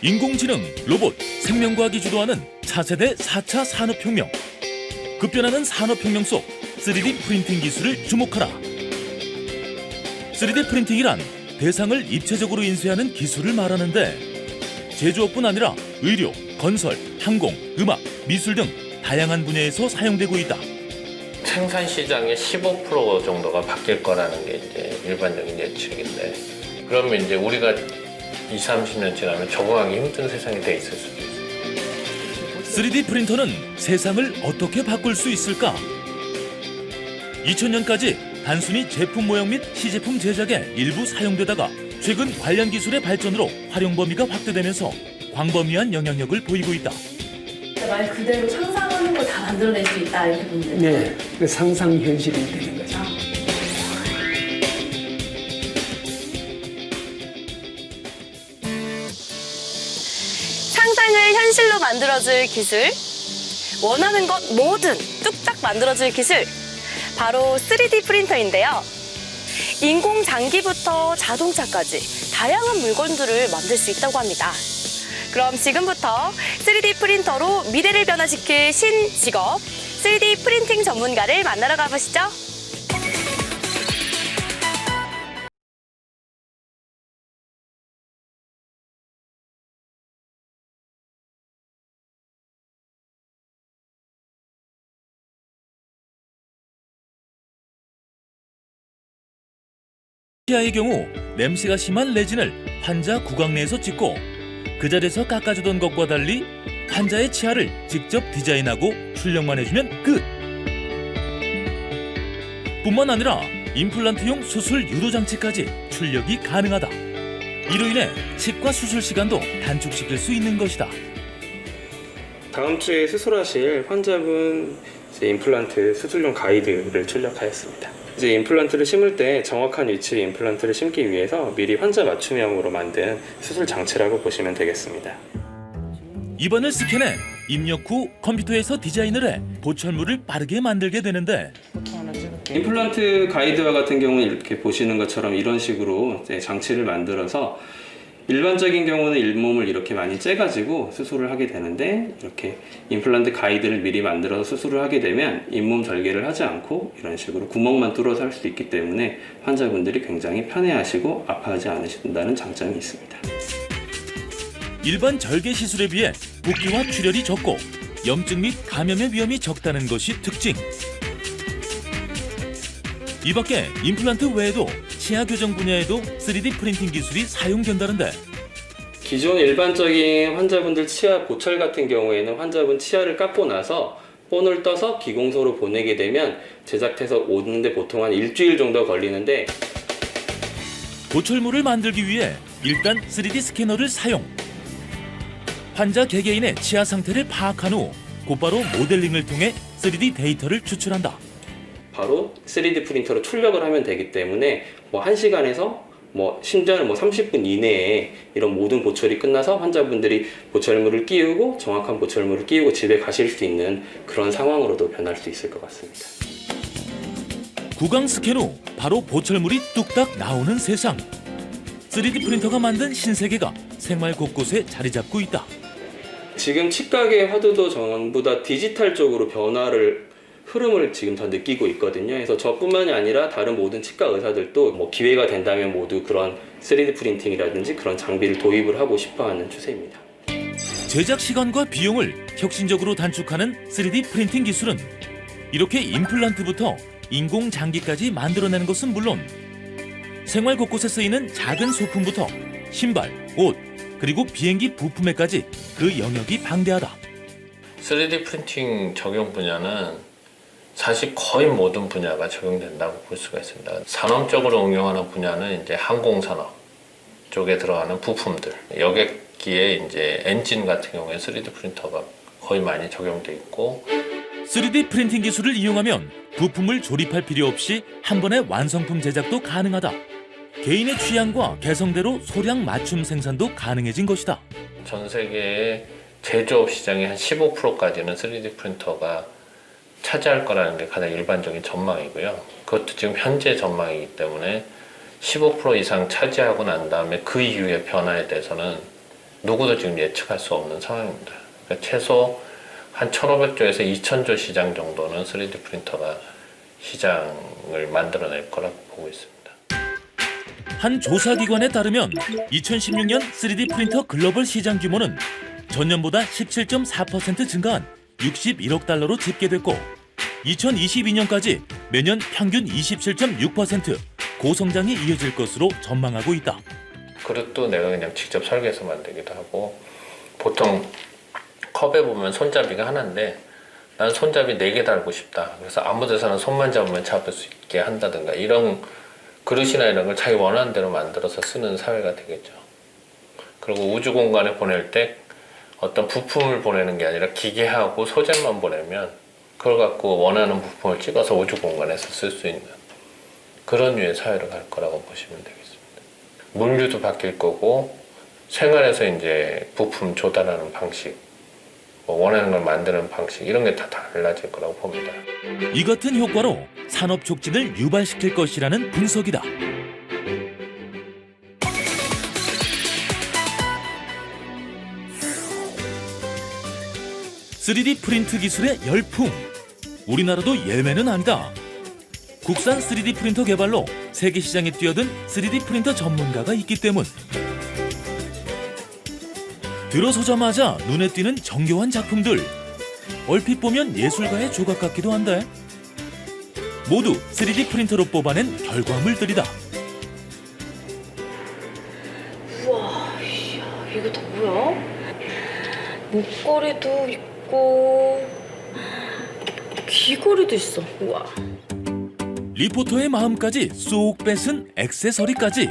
인공지능, 로봇, 생명과학이 주도하는 차세대 4차 산업혁명. 급변하는 산업혁명 속 3D 프린팅 기술을 주목하라. 3D 프린팅이란 대상을 입체적으로 인쇄하는 기술을 말하는데 제조업뿐 아니라 의료, 건설, 항공, 음악, 미술 등 다양한 분야에서 사용되고 있다. 생산 시장의 15% 정도가 바뀔 거라는 게 이제 일반적인 예측인데, 그러면 이제 우리가 20, 30년 지나면 적응하기 힘든 세상이 돼 있을 수도 있어요. 3D 프린터는 세상을 어떻게 바꿀 수 있을까? 2000년까지 단순히 제품 모형 및 시제품 제작에 일부 사용되다가 최근 관련 기술의 발전으로 활용 범위가 확대되면서 광범위한 영향력을 보이고 있다. 말 그대로 상상하는 걸 다 만들어낼 수 있다 이렇게 보면 돼요. 네, 그 상상 현실이 되는 거죠. 상상을 현실로 만들어줄 기술, 원하는 것 뭐든 뚝딱 만들어줄 기술, 바로 3D 프린터인데요. 인공 장기부터 자동차까지 다양한 물건들을 만들 수 있다고 합니다. 그럼 지금부터 3D 프린터로 미래를 변화시킬 신직업, 3D 프린팅 전문가를 만나러 가보시죠. 치아의 경우 냄새가 심한 레진을 환자 구강 내에서 찍고 그 자리에서 깎아주던 것과 달리 환자의 치아를 직접 디자인하고 출력만 해주면 끝! 뿐만 아니라 임플란트용 수술 유도 장치까지 출력이 가능하다. 이로 인해 치과 수술 시간도 단축시킬 수 있는 것이다. 다음 주에 수술하실 환자분 임플란트 수술용 가이드를 출력하였습니다. 이제 임플란트를 심을 때 정확한 위치에 임플란트를 심기 위해서 미리 환자 맞춤형으로 만든 수술 장치라고 보시면 되겠습니다. 입안을 스캔해 입력 후 컴퓨터에서 디자인을 해 보철물을 빠르게 만들게 되는데 임플란트 가이드와 같은 경우는 이렇게 보시는 것처럼 이런 식으로 장치를 만들어서 일반적인 경우는 잇몸을 이렇게 많이 째가지고 수술을 하게 되는데, 이렇게 임플란트 가이드를 미리 만들어서 수술을 하게 되면 잇몸 절개를 하지 않고 이런 식으로 구멍만 뚫어서 할 수 있기 때문에 환자분들이 굉장히 편해하시고 아파하지 않으신다는 장점이 있습니다. 일반 절개 시술에 비해 붓기와 출혈이 적고 염증 및 감염의 위험이 적다는 것이 특징. 이 밖에 임플란트 외에도 치아 교정 분야에도 3D 프린팅 기술이 사용된다는데 기존 일반적인 환자분들 치아 보철 같은 경우에는 환자분 치아를 깎고 나서 본을 떠서 기공소로 보내게 되면 제작해서 오는데 보통 한 일주일 정도 걸리는데, 보철물을 만들기 위해 일단 3D 스캐너를 사용. 환자 개개인의 치아 상태를 파악한 후 곧바로 모델링을 통해 3D 데이터를 추출한다. 바로 3D 프린터로 출력을 하면 되기 때문에 1시간에서 심지어는 30분 이내에 이런 모든 보철이 끝나서 환자분들이 보철물을 끼우고 정확한 보철물을 끼우고 집에 가실 수 있는 그런 상황으로도 변할 수 있을 것 같습니다. 구강 스캔 후 바로 보철물이 뚝딱 나오는 세상. 3D 프린터가 만든 신세계가 생활 곳곳에 자리 잡고 있다. 지금 치과계 화두도 전부 다 디지털 쪽으로 흐름을 지금 더 느끼고 있거든요. 그래서 저뿐만이 아니라 다른 모든 치과 의사들도 기회가 된다면 모두 그런 3D 프린팅이라든지 그런 장비를 도입을 하고 싶어하는 추세입니다. 제작 시간과 비용을 혁신적으로 단축하는 3D 프린팅 기술은 이렇게 임플란트부터 인공 장기까지 만들어내는 것은 물론 생활 곳곳에 쓰이는 작은 소품부터 신발, 옷, 그리고 비행기 부품에까지 그 영역이 방대하다. 3D 프린팅 적용 분야는 사실 거의 모든 분야가 적용된다고 볼 수가 있습니다. 산업적으로 응용하는 분야는 이제 항공산업 쪽에 들어가는 부품들, 여객기에 이제 엔진 같은 경우에 3D 프린터가 거의 많이 적용돼 있고, 3D 프린팅 기술을 이용하면 부품을 조립할 필요 없이 한 번에 완성품 제작도 가능하다. 개인의 취향과 개성대로 소량 맞춤 생산도 가능해진 것이다. 전 세계의 제조업 시장의 한 15%까지는 3D 프린터가 차지할 거라는 게 가장 일반적인 전망이고요. 그것도 지금 현재 전망이기 때문에 15% 이상 차지하고 난 다음에 그 이후의 변화에 대해서는 누구도 지금 예측할 수 없는 상황입니다. 그러니까 최소 한 1,500조에서 2,000조 시장 정도는 3D 프린터가 시장을 만들어낼 거라고 보고 있습니다. 한 조사기관에 따르면 2016년 3D 프린터 글로벌 시장 규모는 전년보다 17.4% 증가한 61억 달러로 집계됐고 2022년까지 매년 평균 27.6% 고성장이 이어질 것으로 전망하고 있다. 그릇도 내가 그냥 직접 설계해서 만들기도 하고 보통 컵에 보면 손잡이가 하나인데 난 손잡이 4개 달고 싶다. 그래서 아무 데서나 손만 잡으면 잡을 수 있게 한다든가 이런 그릇이나 이런 걸 자기 원하는 대로 만들어서 쓰는 사회가 되겠죠. 그리고 우주 공간에 보낼 때 어떤 부품을 보내는 게 아니라 기계하고 소재만 보내면 그걸 갖고 원하는 부품을 찍어서 우주 공간에서 쓸 수 있는 그런 류의 사회로 갈 거라고 보시면 되겠습니다. 물류도 바뀔 거고 생활에서 이제 부품 조달하는 방식, 뭐 원하는 걸 만드는 방식 이런 게 다 달라질 거라고 봅니다. 이 같은 효과로 산업 촉진을 유발시킬 것이라는 분석이다. (3D) 프린트 기술의 열풍. 우리나라도 예외는 아니다. 국산 3D 프린터 개발로 세계 시장에 뛰어든 3D 프린터 전문가가 있기 때문. 들어서자마자 눈에 띄는 정교한 작품들. 얼핏 보면 예술가의 조각 같기도 한데 모두 3D 프린터로 뽑아낸 결과물들이다. 우와, 이야, 이게 다 뭐야? 목걸이도 있고 귀걸이도 있어. 우와. 리포터의 마음까지 쏙 뺏은 액세서리까지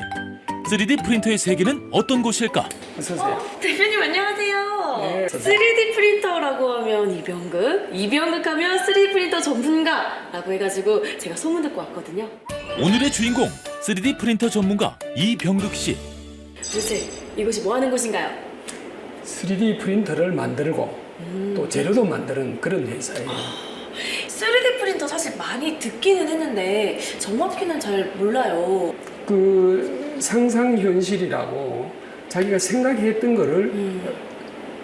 3D 프린터의 세계는 어떤 곳일까? 어서 오세요. 대표님 안녕하세요. 네. 3D 프린터라고 하면 이병극, 이병극 하면 3D 프린터 전문가라고 해가지고 제가 소문 듣고 왔거든요. 오늘의 주인공 3D 프린터 전문가 이병극 씨. 도대체 이곳이 뭐 하는 곳인가요? 3D 프린터를 만들고 또 재료도 만드는 그런 회사예요. 3D 프린터 사실 많이 듣기는 했는데 정확히는 잘 몰라요. 그 상상현실이라고 자기가 생각했던 거를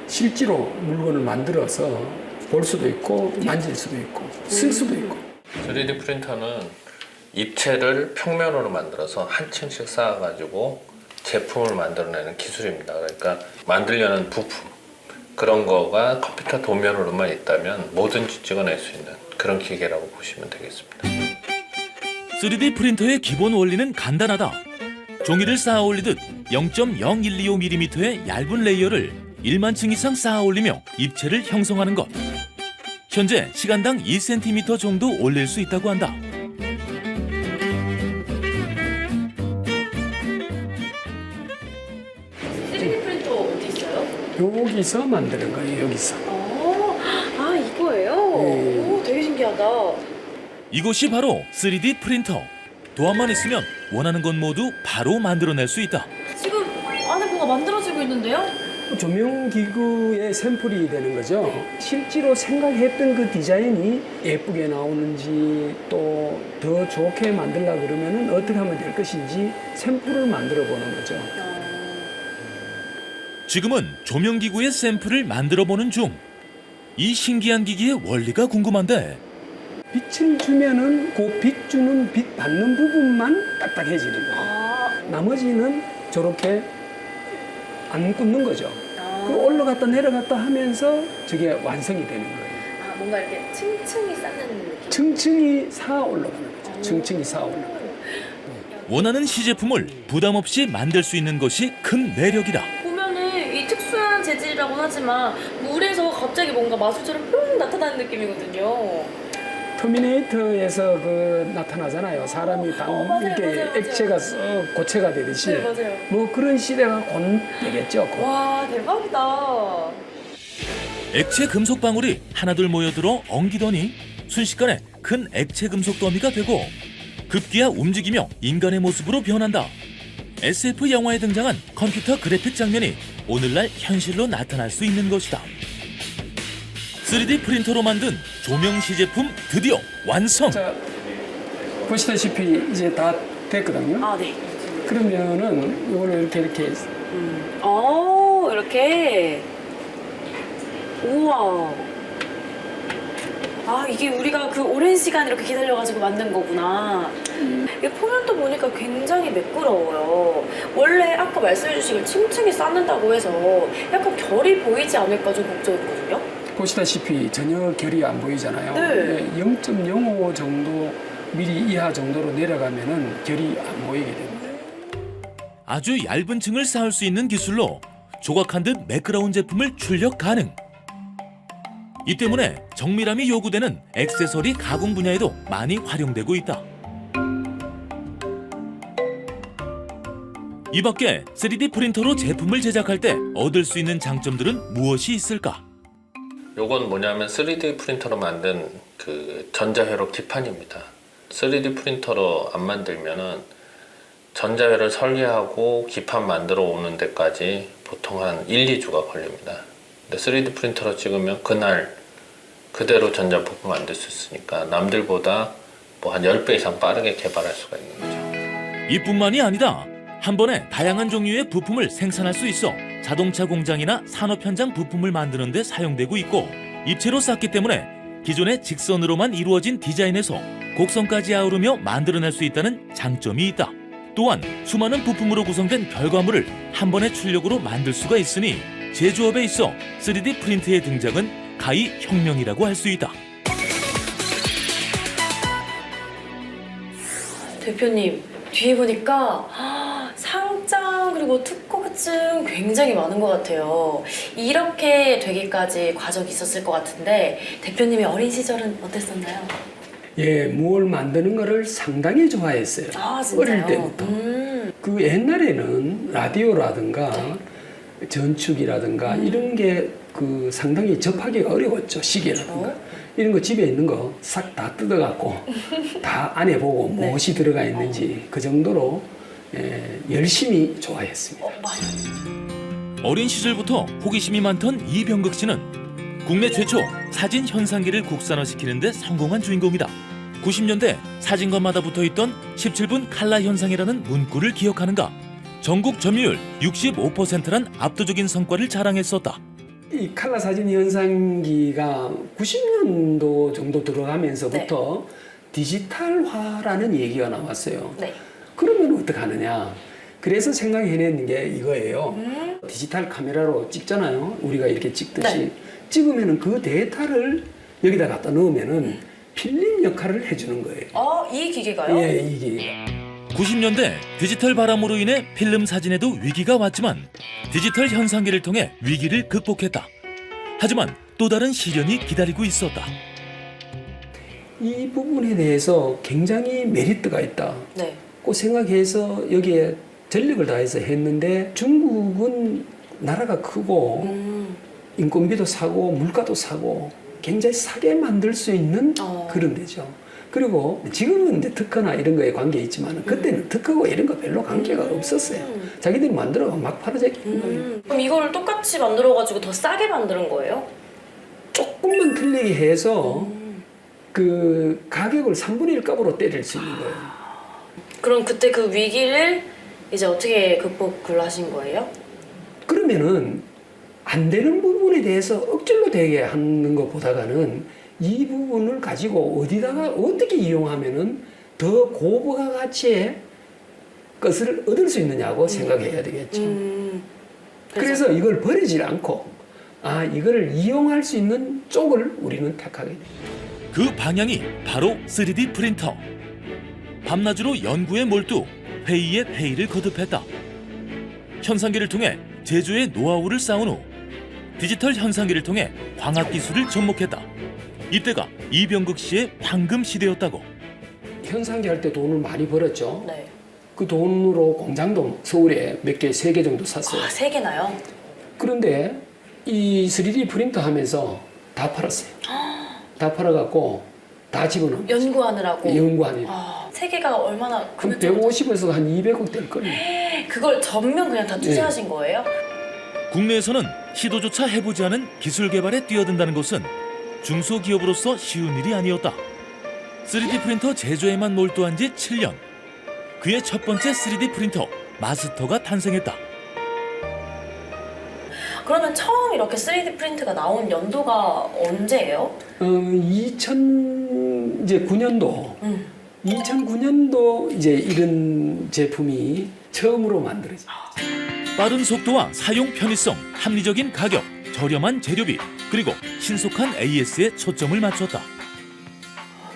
실제로 물건을 만들어서 볼 수도 있고 만질 수도 있고 쓸 수도 있고. 3D 프린터는 입체를 평면으로 만들어서 한 층씩 쌓아가지고 제품을 만들어내는 기술입니다. 그러니까 만들려는 부품 그런 거가 컴퓨터 도면으로만 있다면 뭐든지 찍어낼 수 있는 그런 기계라고 보시면 되겠습니다. 3D 프린터의 기본 원리는 간단하다. 종이를 쌓아 올리듯 0.0125mm의 얇은 레이어를 1만 층 이상 쌓아 올리며 입체를 형성하는 것. 현재 시간당 2cm 정도 올릴 수 있다고 한다. 여기서 만드는 거예요. 여기서. 아 이거예요? 오, 되게 신기하다. 이곳이 바로 3D 프린터. 도안만 있으면 원하는 것 모두 바로 만들어낼 수 있다. 지금 안에 뭐가 만들어지고 있는데요? 조명기구의 샘플이 되는 거죠. 실제로 생각했던 그 디자인이 예쁘게 나오는지 또 더 좋게 만들려고 그러면 어떻게 하면 될 것인지 샘플을 만들어 보는 거죠. 지금은 조명기구의 샘플을 만들어보는 중. 이 신기한 기기의 원리가 궁금한데 빛을 주면은 그 빛 주는 빛 받는 부분만 딱딱해지는 거예요. 나머지는 저렇게 안 굳는 거죠. 그 올라갔다 내려갔다 하면서 저게 완성이 되는 거예요. 아 뭔가 이렇게 층층이 쌓는 느낌. 층층이 쌓아 올라가는 거죠. 층층이 쌓아 올라가는 거예요. 원하는 시제품을 부담 없이 만들 수 있는 것이 큰 매력이다. 보면은 이 특수한 재질이라고 하지만 물에서 갑자기 뭔가 마술처럼 뿅 나타나는 느낌이거든요. 터미네이터에서 그 나타나잖아요. 사람이 당 맞아요, 이렇게 맞아요, 맞아요. 액체가 썩 고체가 되듯이. 네, 맞아요. 뭐 그런 시대가 곧 되겠죠. 곧. 와 대박이다. 액체 금속 방울이 하나둘 모여들어 엉기더니 순식간에 큰 액체 금속 더미가 되고 급기야 움직이며 인간의 모습으로 변한다. SF 영화에 등장한 컴퓨터 그래픽 장면이 오늘날 현실로 나타날 수 있는 것이다. 3D 프린터로 만든 조명 시제품 드디어 완성! 자, 보시다시피 이제 다 됐거든요. 아 네. 그러면은 이걸 이렇게 오, 이렇게. 우와. 아, 이게 우리가 그 오랜 시간 이렇게 기다려가지고 만든 거구나. 이 표면도 보니까 굉장히 매끄러워요. 원래 아까 말씀해주신 걸 층층이 쌓는다고 해서 약간 결이 보이지 않을까 좀 걱정했거든요. 보시다시피 전혀 결이 안 보이잖아요. 네. 0.05 정도 미리 이하 정도로 내려가면은 결이 안 보이게 됩니다. 아주 얇은 층을 쌓을 수 있는 기술로 조각한 듯 매끄러운 제품을 출력 가능. 이 때문에 정밀함이 요구되는 액세서리 가공 분야에도 많이 활용되고 있다. 이 밖에 3D 프린터로 제품을 제작할 때 얻을 수 있는 장점들은 무엇이 있을까? 요건 뭐냐면 3D 프린터로 만든 그 전자회로 기판입니다. 3D 프린터로 안 만들면은 전자회를 설계하고 기판 만들어 오는 데까지 보통 한 1, 2주가 걸립니다. 근데 3D 프린터로 찍으면 그날 그대로 전자부품 만들 수 있으니까 남들보다 뭐 한 10배 이상 빠르게 개발할 수가 있는 거죠. 이뿐만이 아니다. 한 번에 다양한 종류의 부품을 생산할 수 있어 자동차 공장이나 산업 현장 부품을 만드는 데 사용되고 있고, 입체로 쌓기 때문에 기존의 직선으로만 이루어진 디자인에서 곡선까지 아우르며 만들어낼 수 있다는 장점이 있다. 또한 수많은 부품으로 구성된 결과물을 한 번의 출력으로 만들 수가 있으니 제조업에 있어 3D 프린트의 등장은 가히 혁명이라고 할 수 있다. 대표님, 뒤에 보니까 상장 그리고 특허증 굉장히 많은 것 같아요. 이렇게 되기까지 과정이 있었을 것 같은데 대표님의 어린 시절은 어땠었나요? 예, 뭘 만드는 거를 상당히 좋아했어요. 아, 진짜요? 어릴 때부터. 그 옛날에는 라디오라든가 전축이라든가 이런 게 그 상당히 접하기가 어려웠죠. 시계라든가. 이런 거 집에 있는 거 싹 다 뜯어갖고 다 안에 보고 네. 무엇이 들어가 있는지 그 정도로 열심히 좋아했습니다. 어린 시절부터 호기심이 많던 이병극 씨는 국내 최초 사진 현상기를 국산화시키는 데 성공한 주인공이다. 90년대 사진관마다 붙어있던 17분 칼라 현상이라는 문구를 기억하는가? 전국 점유율 65%란 압도적인 성과를 자랑했었다. 이 칼라 사진 현상기가 90년도 정도 들어가면서부터 디지털화라는 얘기가 나왔어요. 네. 그러면 어떻게 하느냐? 그래서 생각해낸 게 이거예요. 디지털 카메라로 찍잖아요. 우리가 이렇게 찍듯이. 네. 찍으면은 그 데이터를 여기다 갖다 넣으면은 필름 역할을 해주는 거예요. 이 기계가요? 예, 이게. 90년대 디지털 바람으로 인해 필름 사진에도 위기가 왔지만 디지털 현상기를 통해 위기를 극복했다. 하지만 또 다른 시련이 기다리고 있었다. 이 부분에 대해서 굉장히 메리트가 있다. 네. 그 생각해서 여기에 전력을 다해서 했는데 중국은 나라가 크고 인건비도 사고 물가도 사고 굉장히 싸게 만들 수 있는 그런 데죠. 그리고 지금은 이제 특허나 이런 거에 관계 있지만 그때는 특허고 이런 거 별로 관계가 없었어요. 자기들이 만들어가 막 팔아제끼는 거예요. 그럼 이걸 똑같이 만들어가지고 더 싸게 만드는 거예요? 조금만 틀리게 해서 그 가격을 3분의 1 값으로 때릴 수 있는 거예요. 그럼 그때 그 위기를 이제 어떻게 극복을 하신 거예요? 그러면은 안 되는 부분에 대해서 억지로 되게 하는 것보다는 이 부분을 가지고 어디다가 어떻게 이용하면은 더 고부가 가치의 것을 얻을 수 있느냐고 생각해야 되겠죠. 그래서 이걸 버리지 않고 이거를 이용할 수 있는 쪽을 우리는 택하게 됩니다. 그 방향이 바로 3D 프린터. 밤낮으로 연구에 몰두 회의에 회의를 거듭했다. 현상기를 통해 제조의 노하우를 쌓은 후 디지털 현상기를 통해 광학 기술을 접목했다. 이때가 이병극 씨의 황금 시대였다고. 현상기 할 때 돈을 많이 벌었죠. 네. 그 돈으로 공장도 서울에 몇 개, 3개 정도 샀어요. 3개나요? 그런데 이 3D 프린터 하면서 다 팔았어요. 다 팔아갖고 다 집어넣은 거죠. 연구하느라고? 연구하느라. 3개가 얼마나 그럼 150에서 한 200억 될 거예요. 그걸 전면 그냥 다 투자하신 거예요? 국내에서는 시도조차 해보지 않은 기술 개발에 뛰어든다는 것은 중소기업으로서 쉬운 일이 아니었다. 3D 프린터 제조에만 몰두한 지 7년. 그의 첫 번째 3D 프린터 마스터가 탄생했다. 그러면 처음 이렇게 3D 프린트가 나온 연도가 언제예요? 2009년도 2009년도 이제 이런 제품이 처음으로 만들어졌죠. 빠른 속도와 사용 편의성, 합리적인 가격, 저렴한 재료비, 그리고 신속한 AS에 초점을 맞췄다.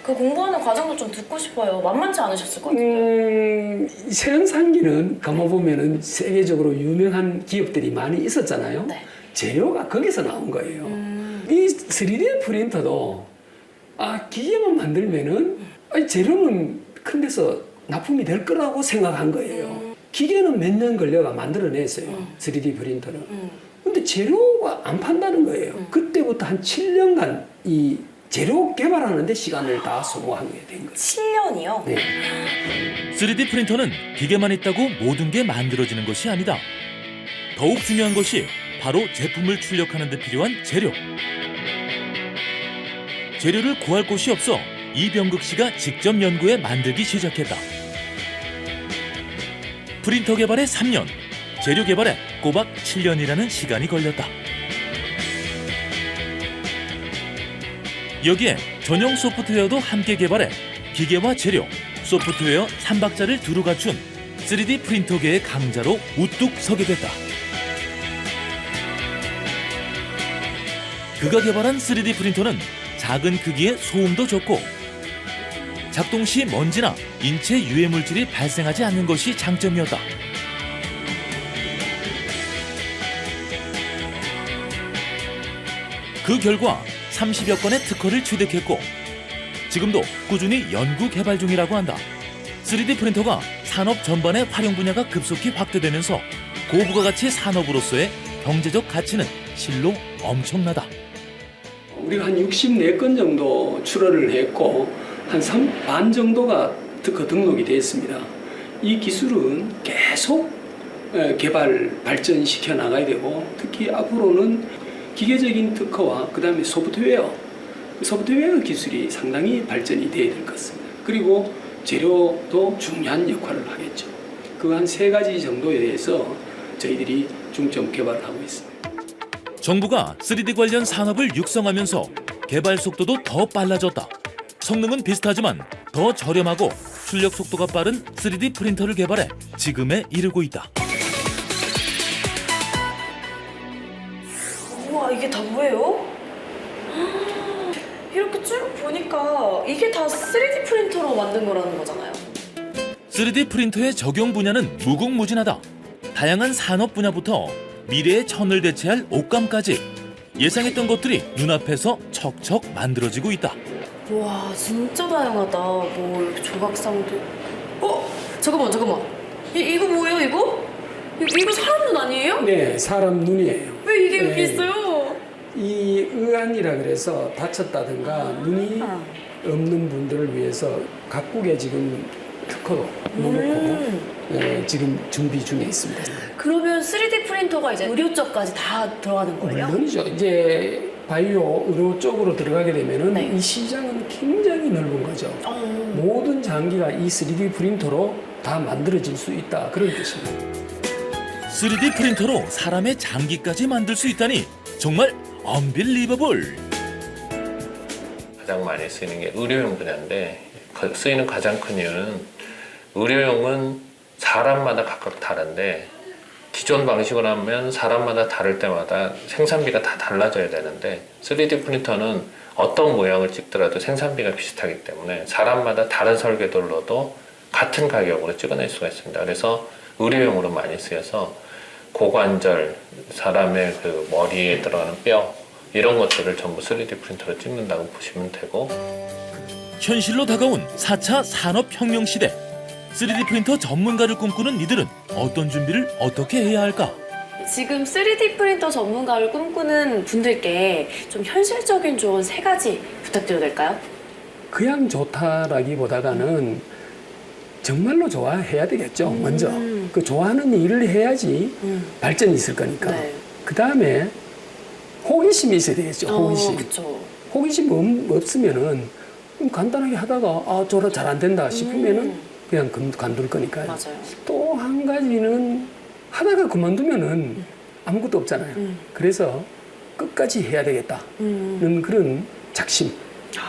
그 공부하는 과정도 좀 듣고 싶어요. 만만치 않으셨을 것 같은데. 세연상기는 가만보면은 세계적으로 유명한 기업들이 많이 있었잖아요. 네. 재료가 거기서 나온 거예요. 이 3D 프린터도 기계만 만들면은 재료는 큰 데서 납품이 될 거라고 생각한 거예요. 기계는 몇 년 걸려가 만들어냈어요. 3D 프린터는. 근데 재료가 안 판다는 거예요. 그때부터 한 7년간 이 재료 개발하는데 시간을 다 소모하게 된 거예요. 7년이요? 네. 3D 프린터는 기계만 있다고 모든 게 만들어지는 것이 아니다. 더욱 중요한 것이 바로 제품을 출력하는 데 필요한 재료. 재료를 구할 곳이 없어 이병극 씨가 직접 연구해 만들기 시작했다. 프린터 개발에 3년, 재료 개발에 꼬박 7년이라는 시간이 걸렸다. 여기에 전용 소프트웨어도 함께 개발해 기계와 재료, 소프트웨어 3박자를 두루 갖춘 3D 프린터계의 강자로 우뚝 서게 됐다. 그가 개발한 3D 프린터는 작은 크기에 소음도 적고 작동 시 먼지나 인체 유해 물질이 발생하지 않는 것이 장점이었다. 그 결과 30여 건의 특허를 취득했고 지금도 꾸준히 연구 개발 중이라고 한다. 3D 프린터가 산업 전반의 활용 분야가 급속히 확대되면서 고부가가치 산업으로서의 경제적 가치는 실로 엄청나다. 우리가 한 64건 정도 출하를 했고 한 반 정도가 특허 등록이 되었습니다. 이 기술은 계속 개발, 발전시켜 나가야 되고 특히 앞으로는 기계적인 특허와 그 다음에 소프트웨어 기술이 상당히 발전이 되어야 될 것 같습니다. 그리고 재료도 중요한 역할을 하겠죠. 그 한 3가지 정도에 대해서 저희들이 중점 개발을 하고 있습니다. 정부가 3D 관련 산업을 육성하면서 개발 속도도 더 빨라졌다. 성능은 비슷하지만 더 저렴하고 출력 속도가 빠른 3D 프린터를 개발해 지금에 이르고 있다. 우와, 이게 다 뭐예요? 이렇게 쭉 보니까 이게 다 3D 프린터로 만든 거라는 거잖아요. 3D 프린터의 적용 분야는 무궁무진하다. 다양한 산업 분야부터 미래의 천을 대체할 옷감까지 예상했던 것들이 눈앞에서 척척 만들어지고 있다. 와, 진짜 다양하다. 뭐 이렇게 조각상도. 잠깐만. 이거 뭐예요, 이거? 이거 사람 눈 아니에요? 네, 사람 눈이에요. 왜 이게 네. 여기 있어요? 이 의안이라 그래서 다쳤다든가 눈이 없는 분들을 위해서 각국에 지금 특허도 넣어놓고 지금 준비 중에 있습니다. 그러면 3D 프린터가 이제 의료 쪽까지 다 들어가는 거예요? 물론이죠. 이제 바이오 의료 쪽으로 들어가게 되면은 네. 이 시장은 굉장히 넓은 거죠. 모든 장기가 이 3D 프린터로 다 만들어질 수 있다. 그런 뜻입니다. 3D 프린터로 사람의 장기까지 만들 수 있다니 정말 언빌리버블. 가장 많이 쓰이는 게 의료용 분야인데 쓰이는 가장 큰 이유는 의료용은 사람마다 각각 다른데 기존 방식으로 하면 사람마다 다를 때마다 생산비가 다 달라져야 되는데 3D 프린터는 어떤 모양을 찍더라도 생산비가 비슷하기 때문에 사람마다 다른 설계도를 넣어도 같은 가격으로 찍어낼 수가 있습니다. 그래서 의료용으로 많이 쓰여서 고관절, 사람의 그 머리에 들어가는 뼈 이런 것들을 전부 3D 프린터로 찍는다고 보시면 되고 현실로 다가온 4차 산업혁명 시대. 3D 프린터 전문가를 꿈꾸는 이들은 어떤 준비를 어떻게 해야 할까? 지금 3D 프린터 전문가를 꿈꾸는 분들께 좀 현실적인 조언 3가지 부탁드려도 될까요? 그냥 좋다라기보다는 정말로 좋아해야 되겠죠. 먼저 그 좋아하는 일을 해야지 발전이 있을 거니까. 네. 그 다음에 호기심이 있어야 되겠죠. 호기심. 그쵸. 호기심 없으면은 좀 간단하게 하다가 저라 잘 안 된다 싶으면은 그냥 관둘 거니까요. 맞아요. 또 한 가지는 하다가 그만두면은 아무것도 없잖아요. 그래서 끝까지 해야 되겠다는 그런 작심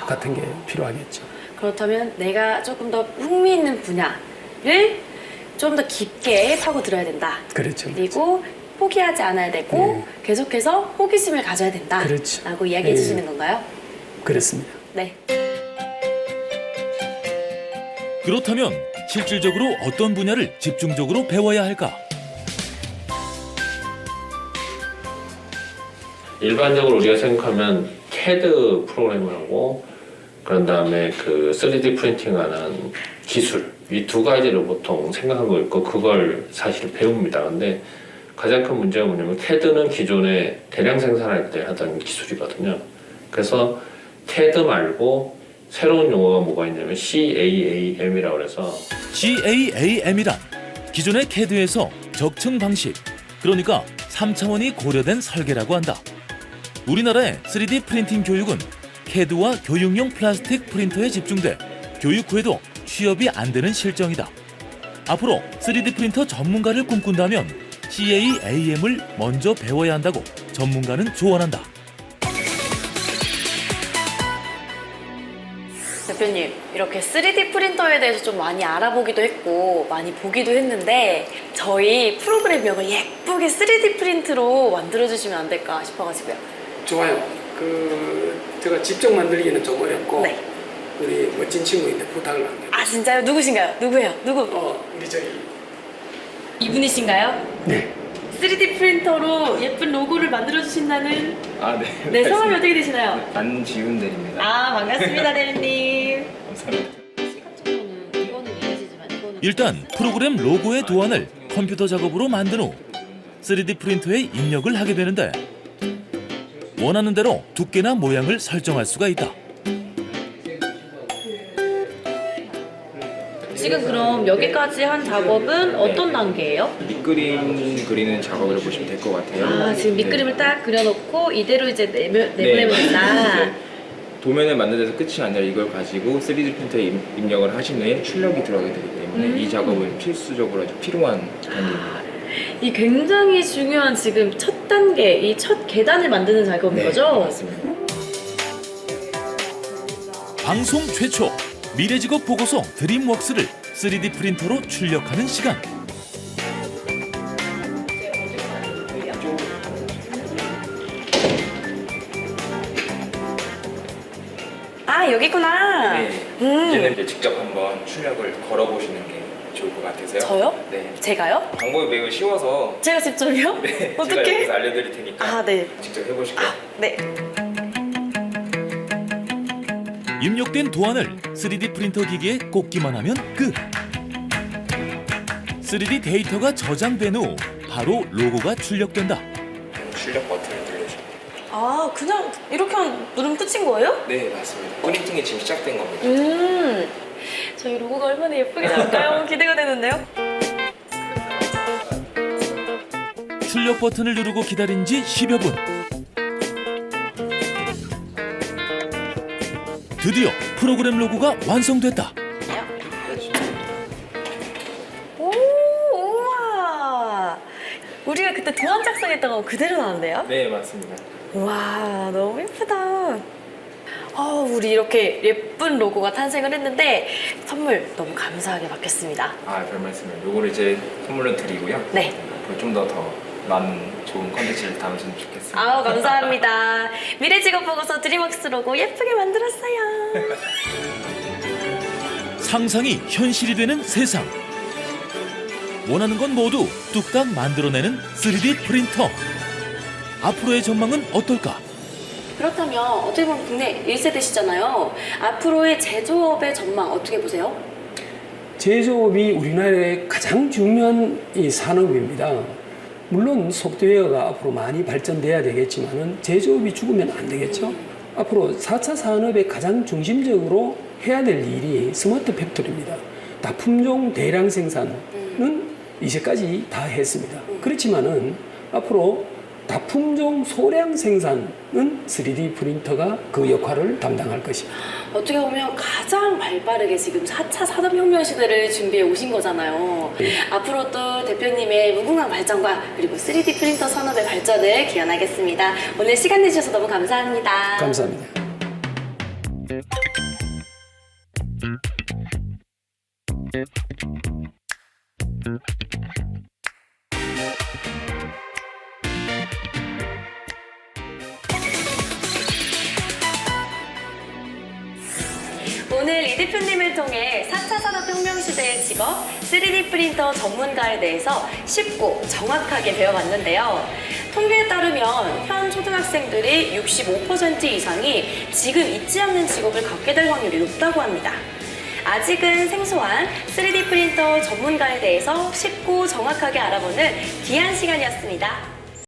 같은 게 필요하겠죠. 그렇다면 내가 조금 더 흥미있는 분야를 좀 더 깊게 파고들어야 된다. 그렇죠. 그리고 포기하지 않아야 되고 계속해서 호기심을 가져야 된다. 그렇죠. 라고 이야기해 예. 주시는 건가요? 그렇습니다. 네. 그렇다면 실질적으로 어떤 분야를 집중적으로 배워야 할까? 일반적으로 우리가 생각하면 CAD 프로그램을 하고 그런 다음에 그 3D 프린팅하는 기술 이 두 가지를 보통 생각하고 있고 그걸 사실 배웁니다. 근데 가장 큰 문제가 뭐냐면 CAD는 기존에 대량 생산할 때 하던 기술이거든요. 그래서 CAD 말고 새로운 용어가 뭐가 있냐면 CAAM이라고 해서 CAAM이란 기존의 CAD에서 적층 방식, 그러니까 3차원이 고려된 설계라고 한다. 우리나라의 3D 프린팅 교육은 CAD와 교육용 플라스틱 프린터에 집중돼 교육 후에도 취업이 안 되는 실정이다. 앞으로 3D 프린터 전문가를 꿈꾼다면 CAAM을 먼저 배워야 한다고 전문가는 조언한다. 대표님, 이렇게 3D 프린터에 대해서 좀 많이 알아보기도 했고 많이 보기도 했는데 저희 프로그램명을 예쁘게 3D 프린트로 만들어주시면 안 될까 싶어가지고요. 좋아요. 제가 직접 만들기는 좀 어렵고 네. 우리 멋진 친구인데 부탁을 합니다. 아 진짜요? 누구신가요? 누구예요? 누구? 우리 저기 이분이신가요? 네. 3D 프린터로 예쁜 로고를 만들어주신다는 아, 네. 네, 성함이 어떻게 되시나요? 안지훈 대리입니다. 아 반갑습니다 대리님. 감사합니다. 일단 프로그램 로고의 도안을 컴퓨터 작업으로 만든 후 3D 프린터에 입력을 하게 되는데 원하는 대로 두께나 모양을 설정할 수가 있다. 지금 그럼 여기까지 한 작업은 어떤 단계예요? 밑그림 그리는 작업을 보시면 될 것 같아요. 아, 지금 밑그림을 딱 그려놓고 이대로 이제 내보내버린다. 이제 도면을 만드는 데서 끝이 아니라 이걸 가지고 3D 프린터에 입력을 하신 후에 출력이 들어가게 되기 때문에 이 작업은 필수적으로 아주 필요한 단계입니다. 이 굉장히 중요한 지금 첫 단계, 이 첫 계단을 만드는 작업인 거죠? 맞습니다. 방송 최초 미래직업 보고서 드림웍스를 3D 프린터로 출력하는 시간. 아 여기구나. 네. 이제는 이제 직접 한번 출력을 걸어보시는 게 좋을 것 같아서요. 저요? 네. 제가요? 방법이 매우 쉬워서 제가 직접요? 네, 제가 어떻게? 여기서 알려드릴 테니까 아 네. 직접 해보시고요. 네. 입력된 도안을 3D 프린터 기기에 꽂기만 하면 끝. 3D 데이터가 저장된 후 바로 로고가 출력된다. 출력 버튼을 눌러주시면 아 그냥 이렇게 누르면 끝인 거예요? 네, 맞습니다. 프린팅이 지금 시작된 겁니다. 저희 로고가 얼마나 예쁘게 나올까요? 기대가 되는데요? 출력 버튼을 누르고 기다린 지 10여 분. 드디어 프로그램 로고가 완성됐다. 오, 우와. 우리가 그때 도안 작성했던 거 그대로 나왔네요? 네, 맞습니다. 와, 너무 예쁘다. 우리 이렇게 예쁜 로고가 탄생을 했는데 선물 너무 감사하게 받겠습니다. 아, 별 말씀을. 요거를 이제 선물로 드리고요. 네. 앞으로 좀 더 많은 좋은 컨텐츠를 담으시면 좋겠습니다. 아우 감사합니다. 미래 직업 보고서 드림웍스 로고 예쁘게 만들었어요. 상상이 현실이 되는 세상. 원하는 건 모두 뚝딱 만들어내는 3D 프린터. 앞으로의 전망은 어떨까? 그렇다면 어떻게 보면 국내 1세대시잖아요. 앞으로의 제조업의 전망 어떻게 보세요? 제조업이 우리나라의 가장 중요한 이 산업입니다. 물론 소프트웨어가 앞으로 많이 발전돼야 되겠지만은 제조업이 죽으면 안 되겠죠. 앞으로 4차 산업의 가장 중심적으로 해야 될 일이 스마트 팩토리입니다. 다품종 대량 생산은 이제까지 다 했습니다. 그렇지만은 앞으로 다품종 소량 생산은 3D 프린터가 그 역할을 담당할 것입니다. 어떻게 보면 가장 발빠르게 지금 4차 산업혁명 시대를 준비해 오신 거잖아요. 앞으로도 대표님의 무궁한 발전과 그리고 3D 프린터 산업의 발전을 기원하겠습니다. 오늘 시간 내주셔서 너무 감사합니다. 감사합니다. 오늘 이 대표님을 통해 4차 산업혁명 시대의 직업 3D 프린터 전문가에 대해서 쉽고 정확하게 배워봤는데요. 통계에 따르면 현 초등학생들이 65% 이상이 지금 잊지 않는 직업을 갖게 될 확률이 높다고 합니다. 아직은 생소한 3D 프린터 전문가에 대해서 쉽고 정확하게 알아보는 귀한 시간이었습니다.